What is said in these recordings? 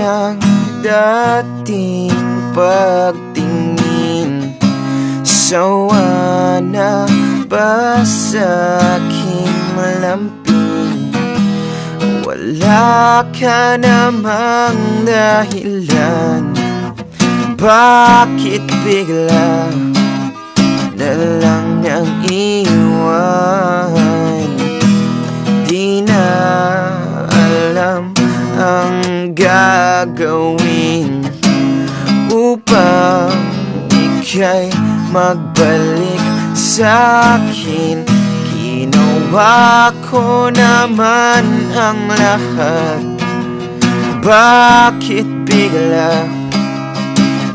ng dating pagtingin. Sawa na ba sa aking malamping? Wala ka namang dahilan. Bakit bigla na lang nang iwan? Di na alam ang gagawin upang ika'y magbalik sa'kin. Ginawa ko naman ang lahat. Bakit bigla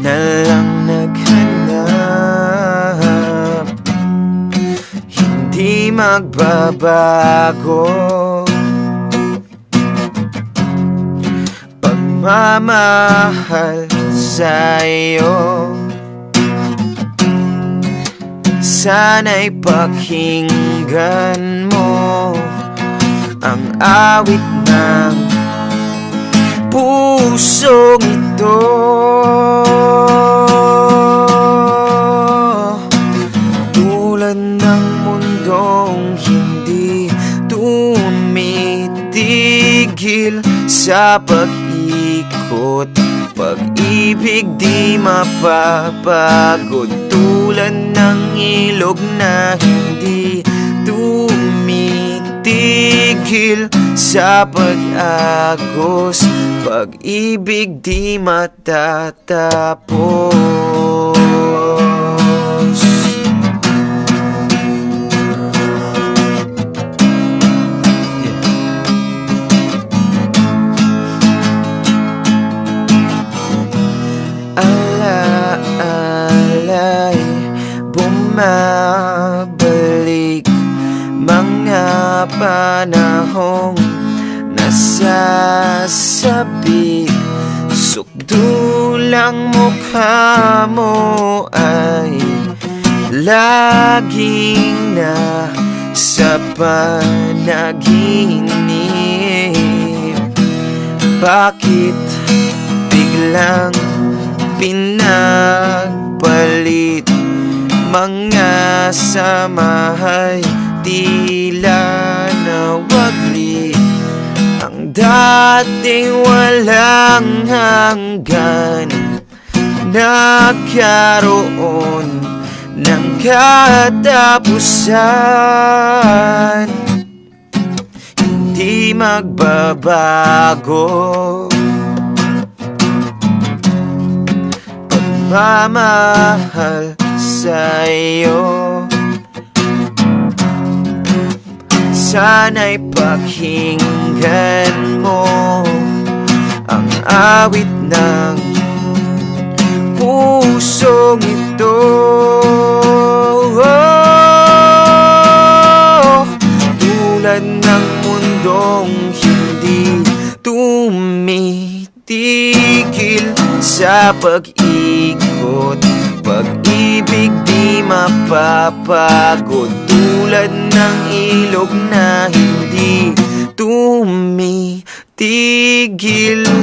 na lang naghanap? Hindi magbabago pagmamahal sa'yo. Sana'y pakinggan mo ang awit ng pusong ito. Tulad ng mundong hindi tumitigil sa pag-ikot, pag-ibig di mapapagod. Tulad ng ilog na hindi tumitigil sa pag-agos, pag-ibig di matatapos. Alaala'y bumabalik, mga panahong nasasabik. Sukdulang mukha mo ay laging nasa panaginip. Bakit biglang pinagpalit? Mga samahay tila nawaglit. Ang dating walang hanggan nagkaroon ng katapusan. Hindi magbabago pagmamahal sa'yo. Sana'y pakinggan mo ang awit ng pusong ito. Tulad ng mundong hindi tumitigil sa pag-ikot, pag-ibig di mapapagod. Tulad ng ilog na hindi tumitigil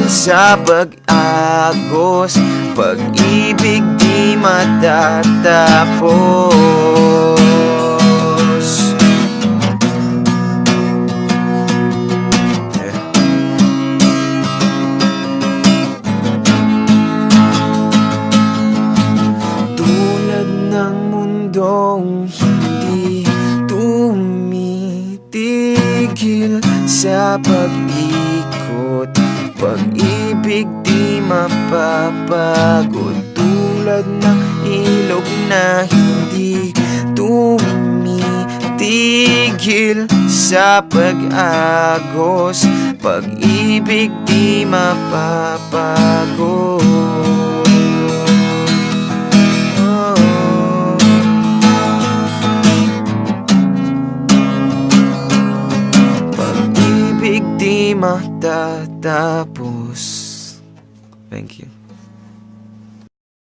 sa pag-agos, pag-ibig di matatapos. Tulad ng mundong hindi tumitigil sa pag-ikot, pag-ibig di mapapagod. Tulad ng ilog na hindi tumitigil sa pag-agos, pag-ibig di mapapagod. Di matatapos. Thank you.